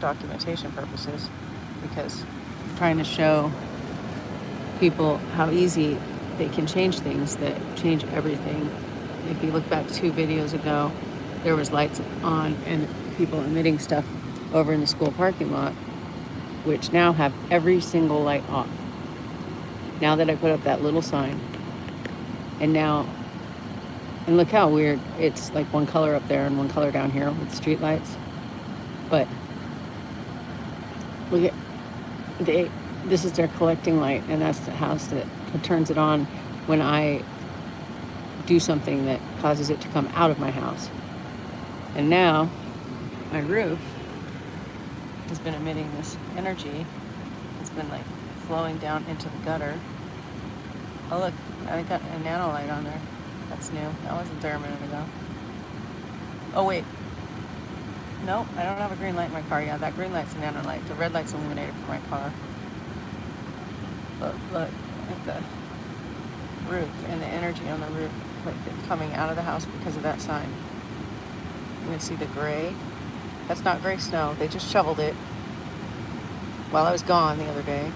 documentation purposes, because I'm trying to show people how easy they can change things that change everything. If you look back 2 videos ago, there was lights on and people emitting stuff over in the school parking lot, which now have every single light off. Now that I put up that little sign, and look how weird, it's like one color up there and one color down here with street lights. But look at, this is their collecting light, and that's the house that turns it on when I do something that causes it to come out of my house. And now my roof has been emitting this energy. It's been like flowing down into the gutter. Oh look, I got a nano light on there. That's new. That wasn't there a minute ago. Oh wait. No, I don't have a green light in my car. Yeah, that green light's a nano light. The red light's illuminated for my car. But look at the roof and the energy on the roof, like coming out of the house because of that sign. You can see the gray. That's not gray snow. They just shoveled it while I was gone the other day.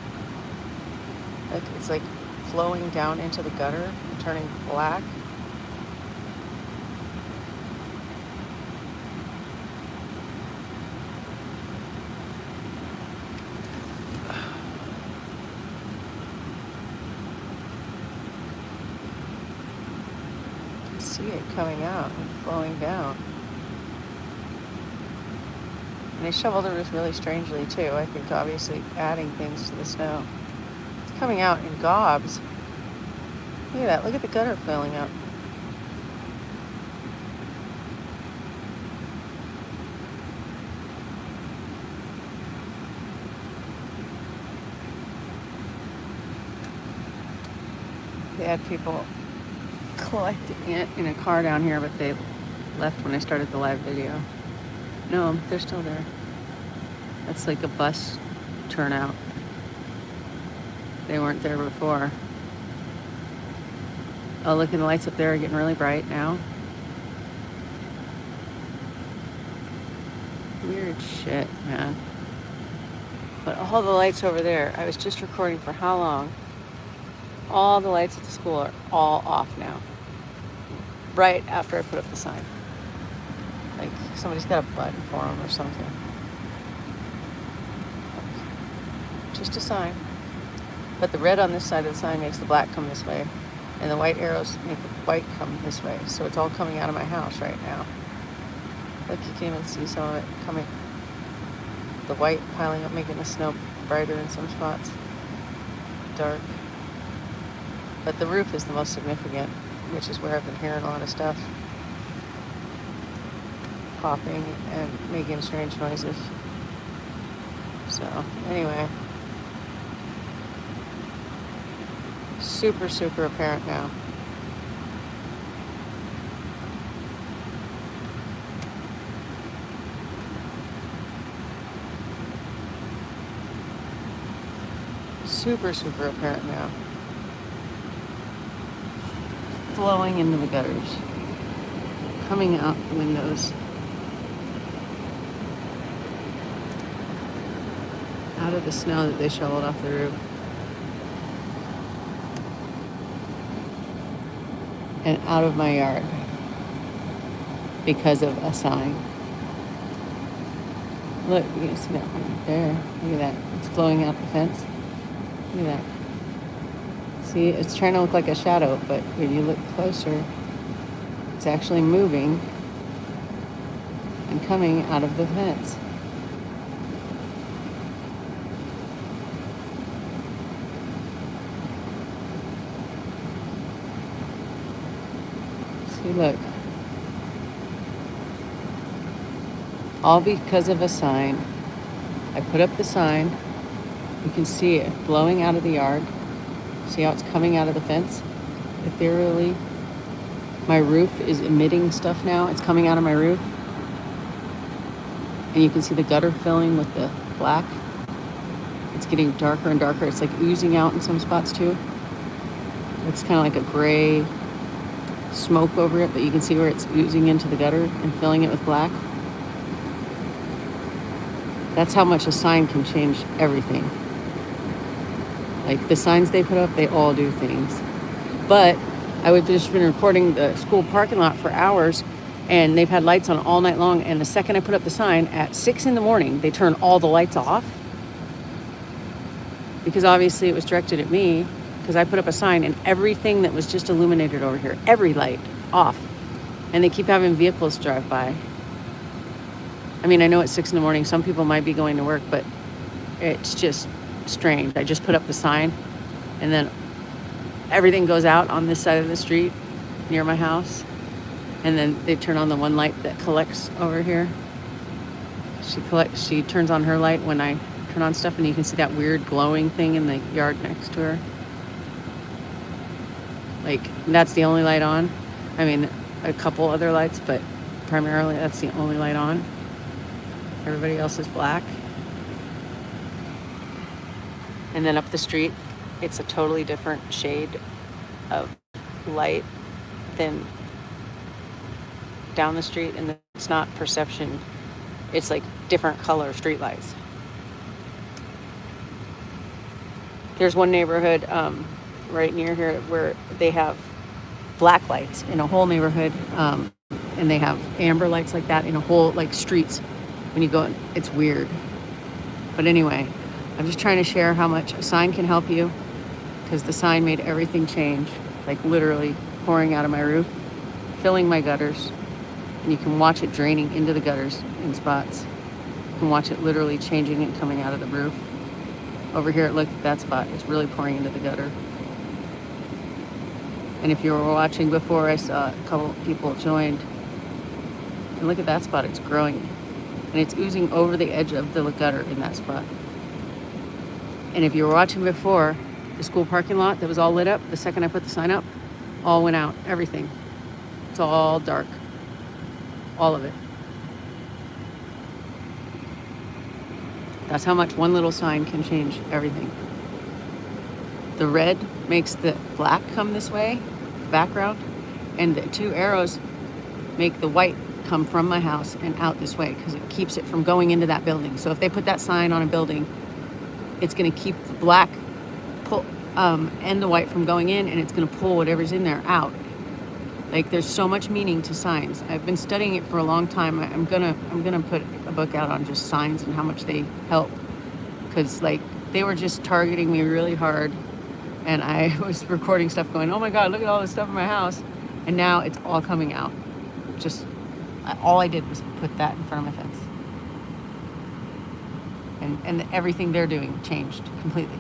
Like, it's like flowing down into the gutter and turning black. You see it coming out and flowing down. And they shoveled the roof really strangely too. I think obviously adding things to the snow. It's coming out in gobs. Look at that. Look at the gutter filling up. They had people collecting it in a car down here, but they left when I started the live video. No, they're still there. That's like a bus turnout. They weren't there before. Oh, look, and the lights up there are getting really bright now. Weird shit, man. But all the lights over there, I was just recording for how long? All the lights at the school are all off now. Right after I put up the sign. Like somebody's got a button for them or something. Just a sign. But the red on this side of the sign makes the black come this way. And the white arrows make the white come this way. So it's all coming out of my house right now. Look, you can even see some of it coming. The white piling up, making the snow brighter in some spots. Dark. But the roof is the most significant, which is where I've been hearing a lot of stuff. Popping and making strange noises. So, anyway. Super, super apparent now. Super, super apparent now. Flowing into the gutters. Coming out the windows. Out of the snow that they shoveled off the roof. And out of my yard because of a sign. Look, you can see that right there. Look at that. It's flowing out the fence. Look at that. See, it's trying to look like a shadow, but when you look closer, it's actually moving and coming out of the fence. See, look. All because of a sign. I put up the sign. You can see it blowing out of the yard. See how it's coming out of the fence? Ethereally. My roof is emitting stuff now. It's coming out of my roof. And you can see the gutter filling with the black. It's getting darker and darker. It's like oozing out in some spots too. It's kind of like a gray smoke over it, but you can see where it's oozing into the gutter and filling it with black. That's how much a sign can change everything. Like the signs they put up, they all do things. But I would just been recording the school parking lot for hours, and they've had lights on all night long. And the second I put up the sign at 6 in the morning, they turn all the lights off, because obviously it was directed at me, because I put up a sign and everything that was just illuminated over here, every light off. And they keep having vehicles drive by. I mean, I know it's 6 in the morning. Some people might be going to work, but it's just strange. I just put up the sign, and then everything goes out on this side of the street near my house, and then they turn on the one light that collects over here. She turns on her light when I turn on stuff, and you can see that weird glowing thing in the yard next to her. Like, that's the only light on. I mean, a couple other lights, but primarily that's the only light on. Everybody else is black. And then up the street, it's a totally different shade of light than down the street. And it's not perception. It's like different color street lights. There's one neighborhood right near here where they have black lights in a whole neighborhood. And they have amber lights like that in a whole, like, streets. When you go in, it's weird. But anyway, I'm just trying to share how much a sign can help you, because the sign made everything change, like literally pouring out of my roof, filling my gutters, and you can watch it draining into the gutters in spots. You can watch it literally changing and coming out of the roof. Over here, look at that spot. It's really pouring into the gutter. And if you were watching before, I saw a couple people joined. And look at that spot. It's growing. And it's oozing over the edge of the gutter in that spot. And if you were watching before, the school parking lot that was all lit up, the second I put the sign up, all went out. Everything. It's all dark. All of it. That's how much one little sign can change everything. The red makes the black come this way, the background, and the two arrows make the white come from my house and out this way, because it keeps it from going into that building. So if they put that sign on a building, it's going to keep the black and the white from going in, and it's going to pull whatever's in there out. Like, there's so much meaning to signs. I've been studying it for a long time. I'm gonna put a book out on just signs and how much they help, because like they were just targeting me really hard, and I was recording stuff going, oh my God, look at all this stuff in my house, and now it's all coming out. Just all I did was put that in front of my fence, and everything they're doing changed completely.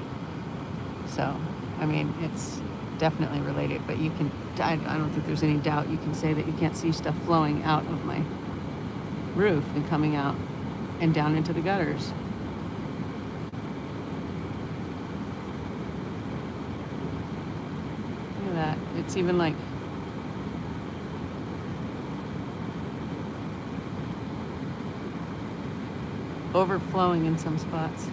So, I mean, it's definitely related, but you can, I don't think there's any doubt you can say that you can't see stuff flowing out of my roof and coming out and down into the gutters. Look at that. It's even like overflowing in some spots.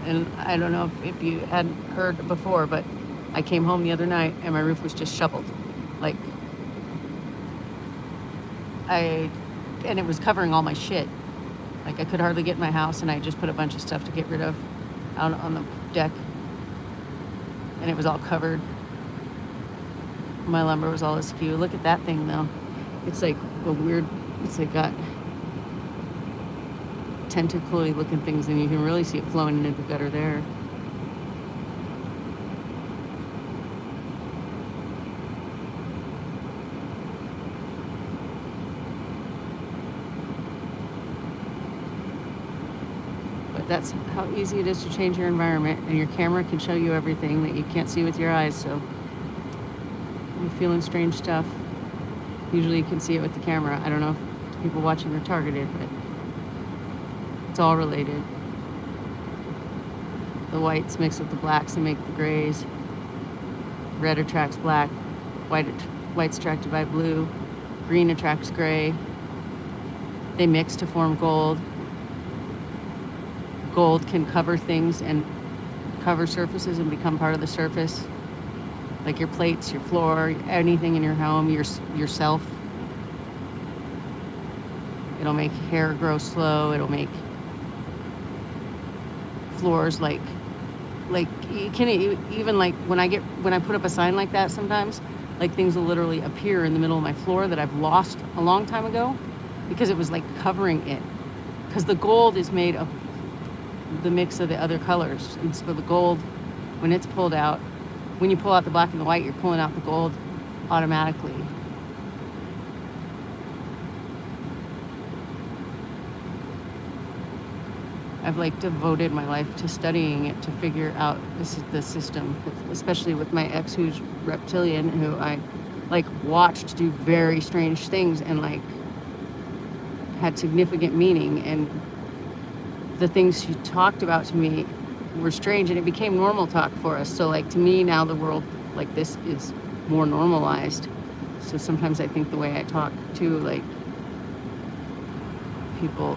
And I don't know if you hadn't heard before, but I came home the other night and my roof was just shoveled. Like, and it was covering all my shit. Like, I could hardly get in my house, and I just put a bunch of stuff to get rid of out on the deck. And it was all covered. My lumber was all askew. Look at that thing, though. It's like a weird, it's like got tentacly looking things, and you can really see it flowing into the gutter there. But that's how easy it is to change your environment, and your camera can show you everything that you can't see with your eyes. So if you're feeling strange stuff, usually you can see it with the camera. I don't know if people watching are targeted, but it's all related. The whites mix with the blacks and make the grays. Red attracts black. White's attracted by blue. Green attracts gray. They mix to form gold. Gold can cover things and cover surfaces and become part of the surface. Like your plates, your floor, anything in your home, yourself. It'll make hair grow slow. It'll make floors like you can even like when I put up a sign like that, sometimes like things will literally appear in the middle of my floor that I've lost a long time ago because it was like covering it, because the gold is made of the mix of the other colors. And so the gold, when it's pulled out, when you pull out the black and the white, you're pulling out the gold automatically. I've like devoted my life to studying it, to figure out the system, especially with my ex who's reptilian, who I like watched do very strange things and like had significant meaning, and the things she talked about to me were strange, and it became normal talk for us. So like to me now the world like this is more normalized. So sometimes I think the way I talk to like people,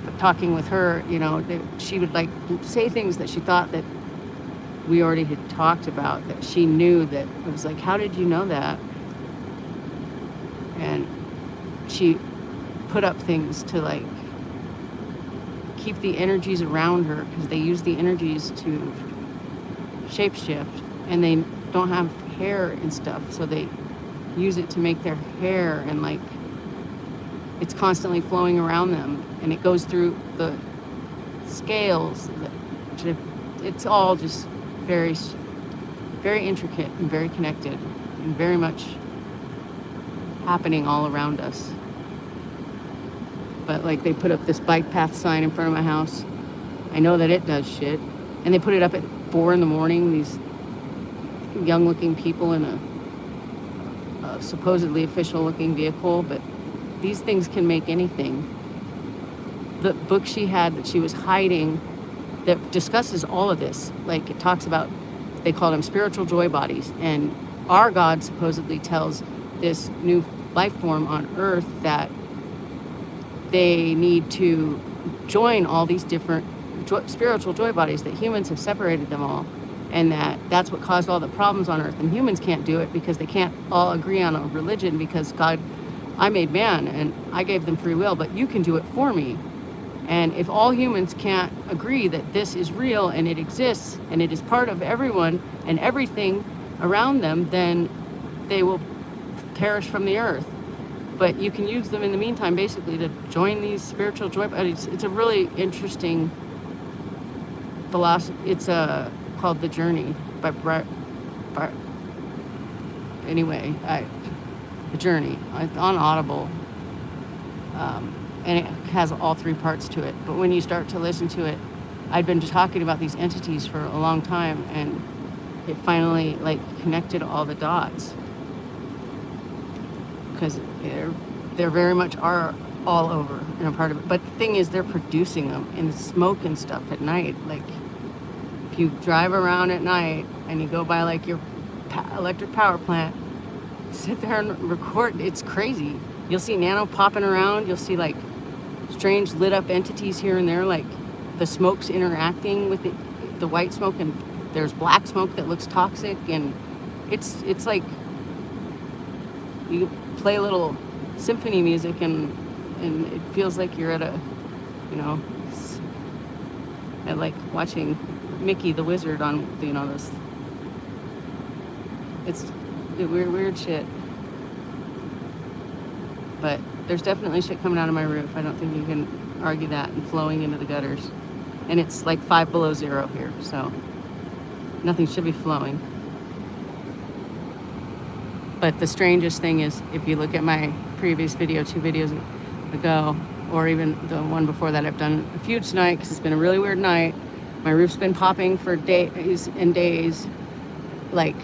but talking with her, you know, she would like say things that she thought that we already had talked about, that she knew, that it was like, how did you know that? And she put up things to like keep the energies around her, because they use the energies to shapeshift, and they don't have hair and stuff, so they use it to make their hair, and like it's constantly flowing around them, and it goes through the scales. It's all just very, very intricate and very connected and very much happening all around us. But like they put up this bike path sign in front of my house. I know that it does shit. And they put it up at 4 a.m, these young looking people in a supposedly official looking vehicle, but these things can make anything. The book she had that she was hiding that discusses all of this, like it talks about, they call them spiritual joy bodies, and our God supposedly tells this new life form on earth that they need to join all these different spiritual joy bodies, that humans have separated them all, and that's what caused all the problems on earth. And humans can't do it because they can't all agree on a religion, because God, I made man and I gave them free will, but you can do it for me. And if all humans can't agree that this is real and it exists and it is part of everyone and everything around them, then they will perish from the earth. But you can use them in the meantime, basically, to join these spiritual joy bodies. It's a really interesting philosophy. It's called The Journey by The Journey. It's on Audible. And it has all 3 parts to it. But when you start to listen to it, I'd been talking about these entities for a long time, and it finally like connected all the dots, because they're very much are all over and a part of it. But the thing is, they're producing them in the smoke and stuff at night. Like if you drive around at night and you go by like your electric power plant, sit there and record, it's crazy. You'll see nano popping around. You'll see like strange lit up entities here and there, like the smoke's interacting with the white smoke, and there's black smoke that looks toxic, and it's like you play a little symphony music and it feels like you're at at like watching Mickey the Wizard on, this, it's weird shit. But there's definitely shit coming out of my roof. I don't think you can argue that, and flowing into the gutters. And it's like 5 below zero here, so nothing should be flowing. But the strangest thing is, if you look at my previous video, 2 videos ago, or even the one before that, I've done a few tonight because it's been a really weird night. My roof's been popping for days and days, like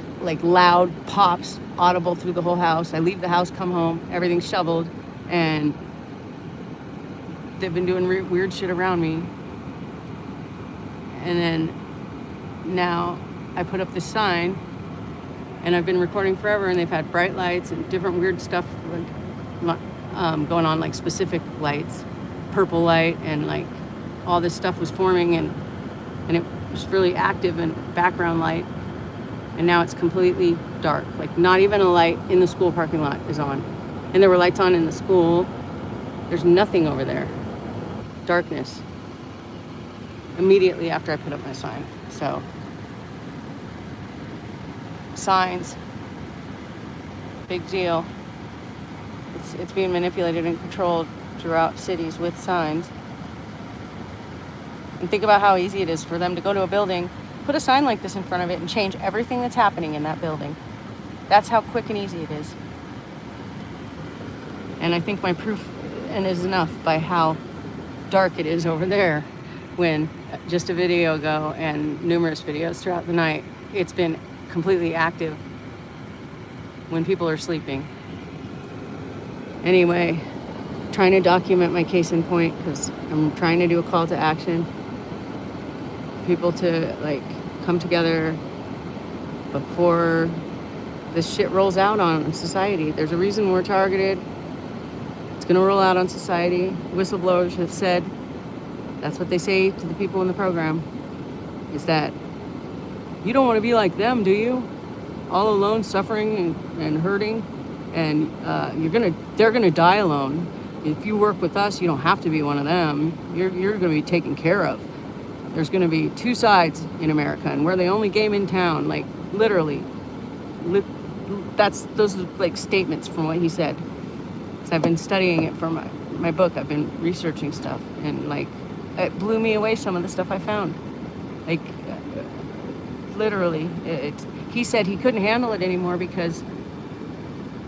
loud pops, audible through the whole house. I leave the house, come home, everything's shoveled, and they've been doing weird shit around me. And then now I put up this sign, and I've been recording forever, and they've had bright lights and different weird stuff going on, like specific lights, purple light, and like all this stuff was forming, and it was really active, and background light. And now it's completely dark. Like not even a light in the school parking lot is on. And there were lights on in the school. There's nothing over there. Darkness. Immediately after I put up my sign. So, signs, big deal. It's being manipulated and controlled throughout cities with signs. And think about how easy it is for them to go to a building, put a sign like this in front of it, and change everything that's happening in that building. That's how quick and easy it is. And I think my proof is enough by how dark it is over there, when just a video ago and numerous videos throughout the night, it's been completely active when people are sleeping. Anyway, trying to document my case in point because I'm trying to do a call to action. People to like come together before this shit rolls out on society. There's a reason we're targeted. It's going to roll out on society. Whistleblowers have said, that's what they say to the people in the program, is that you don't want to be like them, do you? All alone, suffering and hurting, and they're gonna die alone. If you work with us, you don't have to be one of them. You're gonna be taken care of. There's gonna be two sides in America, and we're the only game in town. Like literally, those are like statements from what he said. So I've been studying it for my book. I've been researching stuff, and like it blew me away some of the stuff I found. Like literally, he said he couldn't handle it anymore because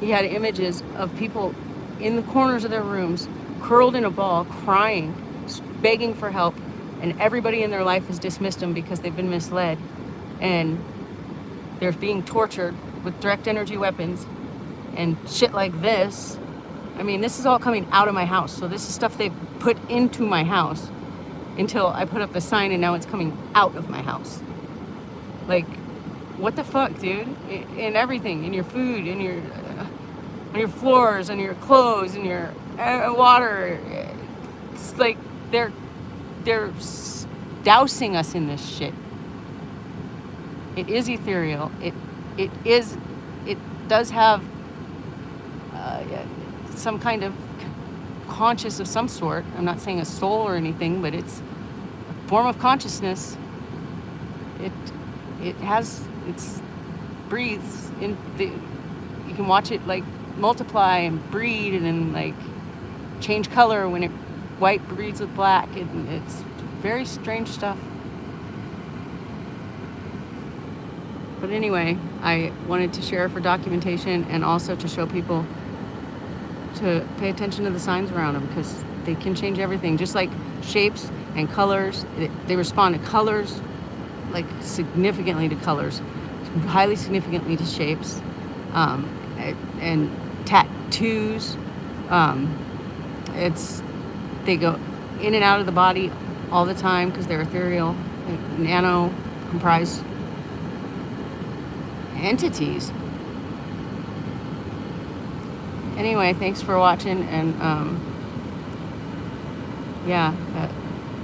he had images of people in the corners of their rooms, curled in a ball, crying, begging for help, and everybody in their life has dismissed them because they've been misled, and they're being tortured with direct energy weapons and shit like this. I mean, this is all coming out of my house, so this is stuff they've put into my house until I put up the sign, and now it's coming out of my house. Like, what the fuck, dude? In everything, in your food, in your on your floors, on your clothes, in your water. It's like they're dousing us in this shit. It is ethereal. It does have some kind of conscious of some sort. I'm not saying a soul or anything, but it's a form of consciousness. It breathes in the, you can watch it like multiply and breed and then like change color when white breeds with black. It's very strange stuff. But anyway, I wanted to share for documentation and also to show people to pay attention to the signs around them, because they can change everything. Just like shapes and colors, they respond to colors, like significantly to colors, highly significantly to shapes, and tattoos. They go in and out of the body all the time because they're ethereal, nano comprised entities. Anyway, thanks for watching, and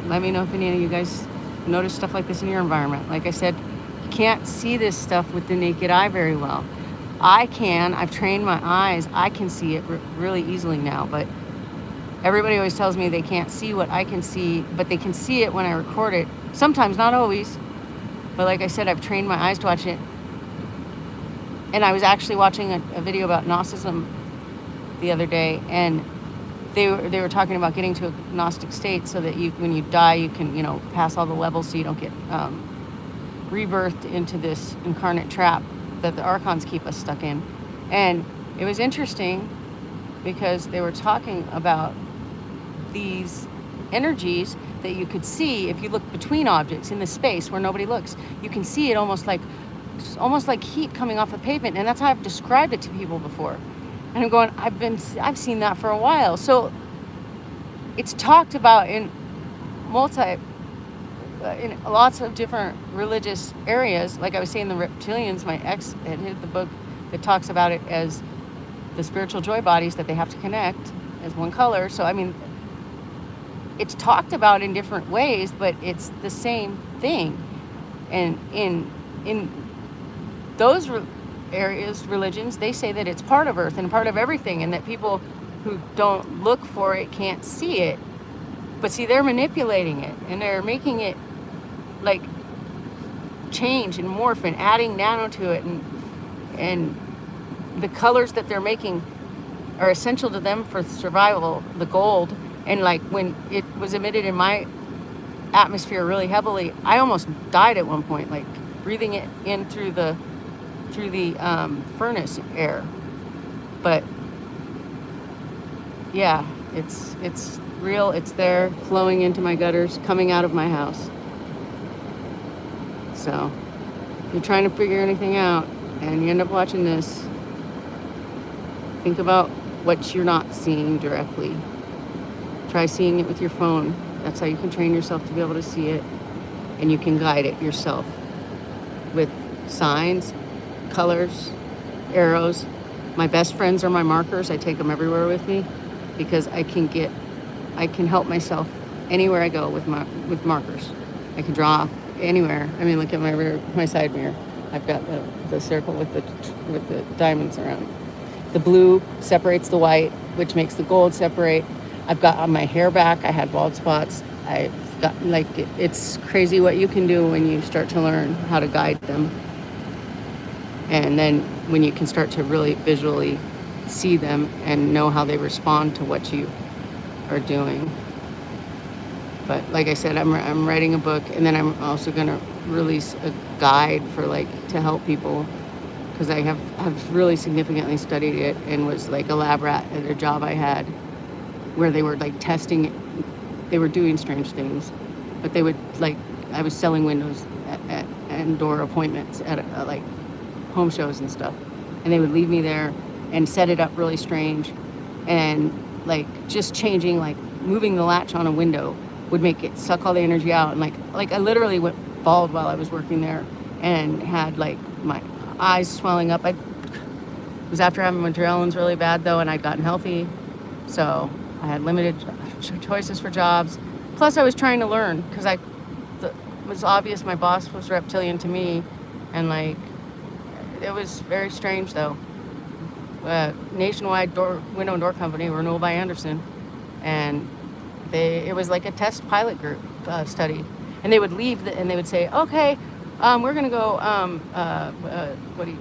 let me know if any of you guys notice stuff like this in your environment. Like I said, you can't see this stuff with the naked eye very well. I can. I've trained my eyes. I can see it really easily now, but everybody always tells me they can't see what I can see, but they can see it when I record it. Sometimes, not always. But like I said, I've trained my eyes to watch it. And I was actually watching a video about Gnosticism the other day, and they were talking about getting to a Gnostic state so that when you die, you can, pass all the levels so you don't get rebirthed into this incarnate trap that the Archons keep us stuck in. And it was interesting because they were talking about these energies that you could see if you look between objects in the space where nobody looks. You can see it almost like heat coming off the pavement, and that's how I've described it to people before. And I'm going, I've seen that for a while. So it's talked about in lots of different religious areas. Like I was saying, the reptilians, my ex had hit the book that talks about it as the spiritual joy bodies that they have to connect as one color. So, I mean, it's talked about in different ways, but it's the same thing. And in those areas, religions, they say that it's part of Earth and part of everything, and that people who don't look for it can't see it. But see, they're manipulating it, and they're making it like change and morph and adding nano to it, and the colors that they're making are essential to them for survival. The gold, and like when it was emitted in my atmosphere really heavily, I almost died at one point, like breathing it in through the furnace air. But yeah, it's real. It's there, flowing into my gutters, coming out of my house. So if you're trying to figure anything out and you end up watching this, think about what you're not seeing directly. Try seeing it with your phone. That's how you can train yourself to be able to see it, and you can guide it yourself with signs, colors, arrows. My best friends are my markers. I take them everywhere with me because I can help myself anywhere I go with markers. I can draw anywhere. I mean, look at my side mirror. I've got the circle with the diamonds around it. The blue separates the white, which makes the gold separate. I've got on my hair back, I had bald spots. I've got, like, it's crazy what you can do when you start to learn how to guide them. And then when you can start to really visually see them and know how they respond to what you are doing. But like I said, I'm writing a book, and then I'm also going to release a guide for to help people, because I have really significantly studied it and was like a lab rat at a job I had where they were like testing it. They were doing strange things, but they would I was selling windows and door appointments at like home shows and stuff, and they would leave me there and set it up really strange, and like just changing, like moving the latch on a window would make it suck all the energy out, and like I literally went bald while I was working there and had like my eyes swelling up. It was after having my adrenaline's really bad though, and I'd gotten healthy, so I had limited choices for jobs. Plus I was trying to learn, because it was obvious my boss was reptilian to me, and like it was very strange though. Nationwide window and door company, renewal by Anderson, and it was like a test pilot group study, and they would leave and they would say, okay, we're gonna go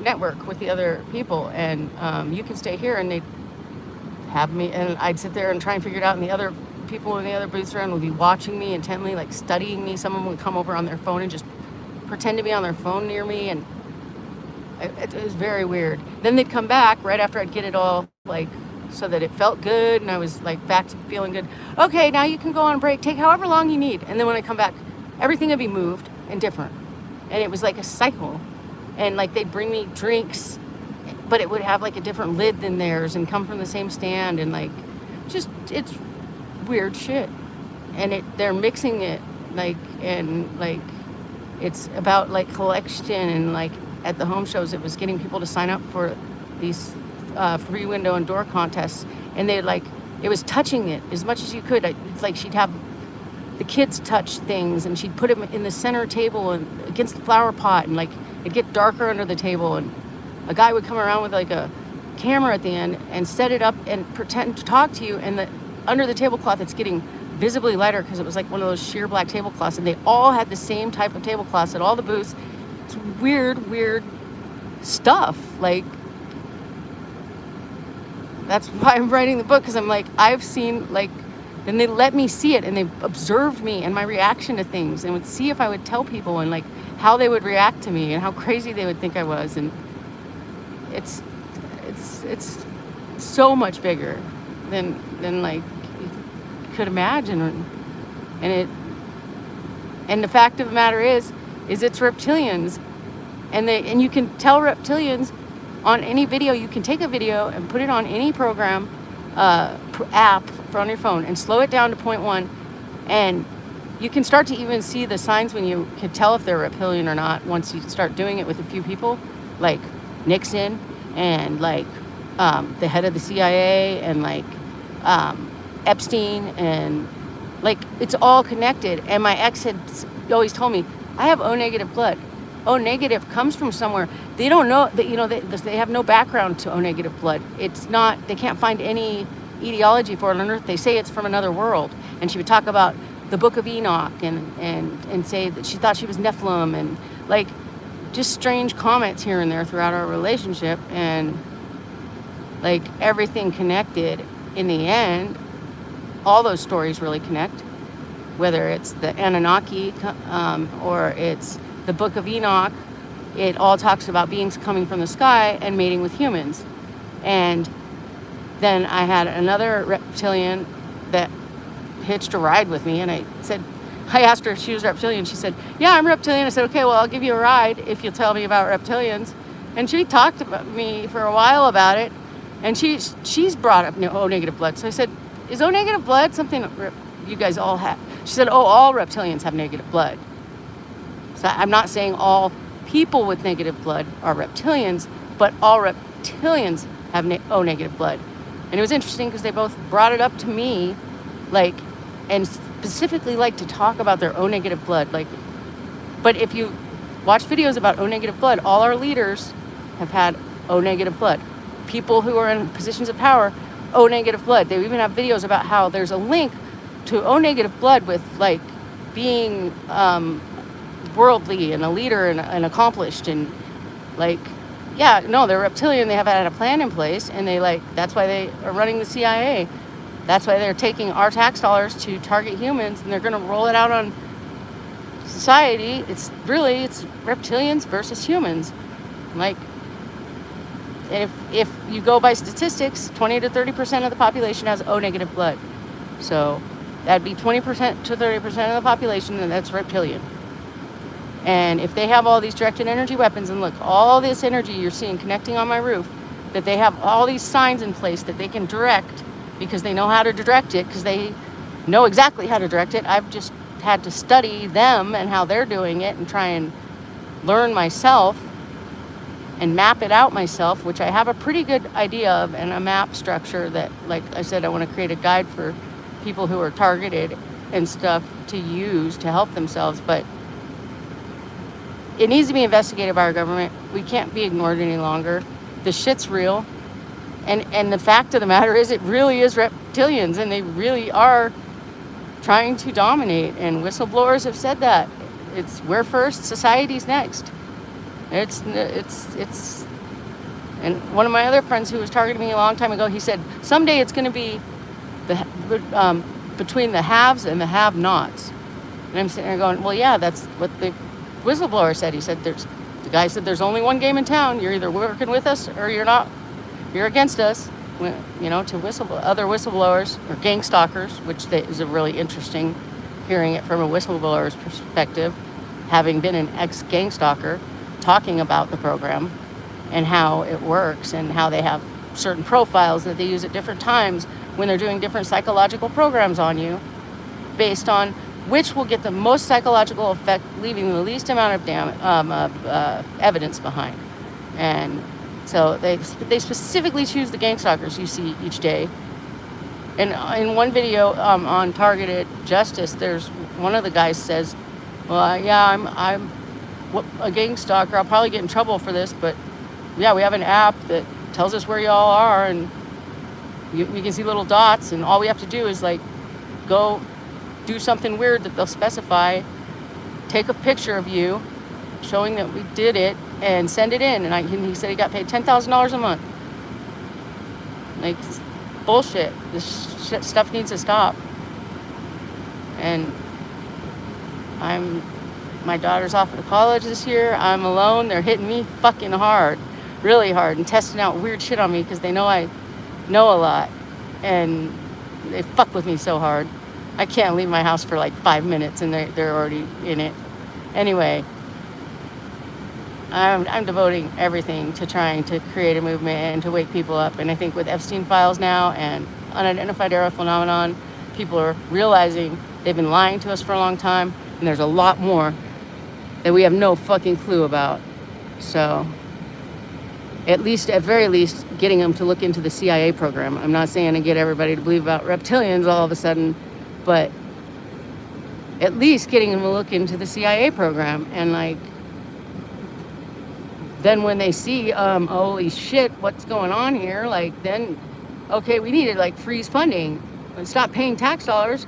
network with the other people, and you can stay here. And they'd have me, and I'd sit there and try and figure it out, and the other people in the other booths around would be watching me intently, like studying me. Some of them would come over on their phone and just pretend to be on their phone near me, and it was very weird. Then they'd come back right after I'd get it all like so that it felt good and I was like back to feeling good. Okay, now you can go on break, take however long you need. And then when I come back, everything would be moved and different, and it was like a cycle. And like they'd bring me drinks, but it would have like a different lid than theirs and come from the same stand, and like just it's weird shit. And they're mixing it and it's about like collection, and like at the home shows it was getting people to sign up for these free window and door contests, and it was touching it as much as you could. Like she'd have the kids touch things, and she'd put them in the center table and against the flower pot, and like it'd get darker under the table, and a guy would come around with like a camera at the end and set it up and pretend to talk to you, and under the tablecloth it's getting visibly lighter because it was like one of those sheer black tablecloths, and they all had the same type of tablecloths at all the booths. It's weird stuff. Like, that's why I'm writing the book, because I'm like, I've seen, like, then they let me see it, and they observed me and my reaction to things, and would see if I would tell people, and like how they would react to me and how crazy they would think I was. And it's so much bigger than like you could imagine. And the fact of the matter is it's reptilians, and you can tell reptilians on any video. You can take a video and put it on any program, app on your phone, and slow it down to 0.1, and you can start to even see the signs when you can tell if they're reptilian or not once you start doing it with a few people, like Nixon and like the head of the CIA and like Epstein, and like it's all connected. And my ex had always told me I have O negative blood, O negative comes from somewhere. They don't know that, they have no background to O negative blood. It's not, they can't find any etiology for it on earth. They say it's from another world. And she would talk about the Book of Enoch and say that she thought she was Nephilim, and like just strange comments here and there throughout our relationship, and like everything connected in the end. All those stories really connect, whether it's the Anunnaki or it's the Book of Enoch. It all talks about beings coming from the sky and mating with humans. And then I had another reptilian that hitched a ride with me, and I asked her if she was reptilian. She said, yeah, I'm reptilian. I said, okay, well, I'll give you a ride if you'll tell me about reptilians. And she talked about me for a while about it, and she's brought up O negative blood. So I said, is O negative blood something you guys all have? She said, oh, all reptilians have negative blood. So I'm not saying all people with negative blood are reptilians, but all reptilians have O negative blood. And it was interesting because they both brought it up to me, like, and specifically like to talk about their O negative blood. Like, but if you watch videos about O negative blood, all our leaders have had O negative blood. People who are in positions of power, O negative blood. They even have videos about how there's a link to O negative blood with like being worldly and a leader and accomplished, and like, yeah, no, they're reptilian. They have had a plan in place, and that's why they are running the CIA. That's why they're taking our tax dollars to target humans, and they're going to roll it out on society. It's reptilians versus humans. Like, if you go by statistics, 20 to 30% of the population has O negative blood. So that'd be 20% to 30% of the population, and that's reptilian. And if they have all these directed energy weapons, and look, all this energy you're seeing connecting on my roof, that they have all these signs in place that they can direct because they know how to direct it, because they know exactly how to direct it. I've just had to study them and how they're doing it and try and learn myself and map it out myself, which I have a pretty good idea of, and a map structure that, like I said, I want to create a guide for people who are targeted and stuff to use to help themselves. But it needs to be investigated by our government. We can't be ignored any longer. The shit's real. And the fact of the matter is, it really is reptilians, and they really are trying to dominate. And whistleblowers have said that. We're first, society's next. And one of my other friends who was targeting me a long time ago, he said, someday it's going to be between the haves and the have-nots. And I'm sitting there going, well, yeah, that's what the whistleblower said. He said, the guy said, there's only one game in town. You're either working with us or you're not. You're against us. To other whistleblowers or gang stalkers, which is a really interesting hearing it from a whistleblower's perspective, having been an ex-gang stalker, talking about the program and how it works and how they have certain profiles that they use at different times when they're doing different psychological programs on you, based on which will get the most psychological effect, leaving the least amount of evidence behind. And so they specifically choose the gang stalkers you see each day. And in one video on Targeted Justice, there's one of the guys says, well, yeah, I'm a gang stalker. I'll probably get in trouble for this, but yeah, we have an app that tells us where y'all are, and we can see little dots, and all we have to do is like go do something weird that they'll specify, take a picture of you showing that we did it, and send it in. And he said he got paid $10,000 a month. Like, bullshit. This stuff needs to stop. And my daughter's off to college this year. I'm alone. They're hitting me fucking hard, really hard, and testing out weird shit on me because they know I know a lot, and they fuck with me so hard. I can't leave my house for like 5 minutes, and they're already in it. Anyway, I'm devoting everything to trying to create a movement and to wake people up. And I think with Epstein files now and unidentified aerial phenomenon, people are realizing they've been lying to us for a long time, and there's a lot more that we have no fucking clue about. So at very least, getting them to look into the CIA program. I'm not saying to get everybody to believe about reptilians all of a sudden, but at least getting them to look into the CIA program and like then when they see, holy shit, what's going on here? Like, then, okay, we need to like freeze funding and stop paying tax dollars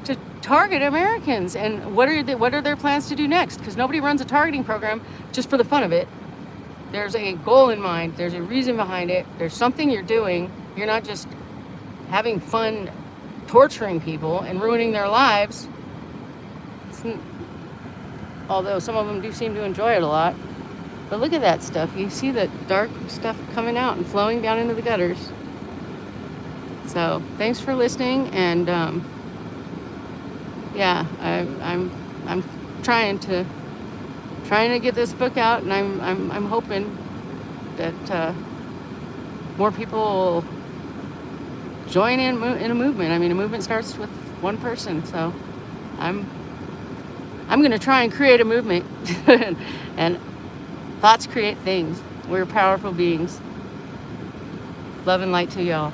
to target Americans. And what are their plans to do next? Because nobody runs a targeting program just for the fun of it. There's a goal in mind. There's a reason behind it. There's something you're doing. You're not just having fun torturing people and ruining their lives. Although some of them do seem to enjoy it a lot. But look at that stuff. You see the dark stuff coming out and flowing down into the gutters. So thanks for listening, and yeah, I'm trying to get this book out, and I'm hoping that more people will join in a movement. I mean, a movement starts with one person, so I'm going to try and create a movement. And thoughts create things. We're powerful beings. Love and light to y'all.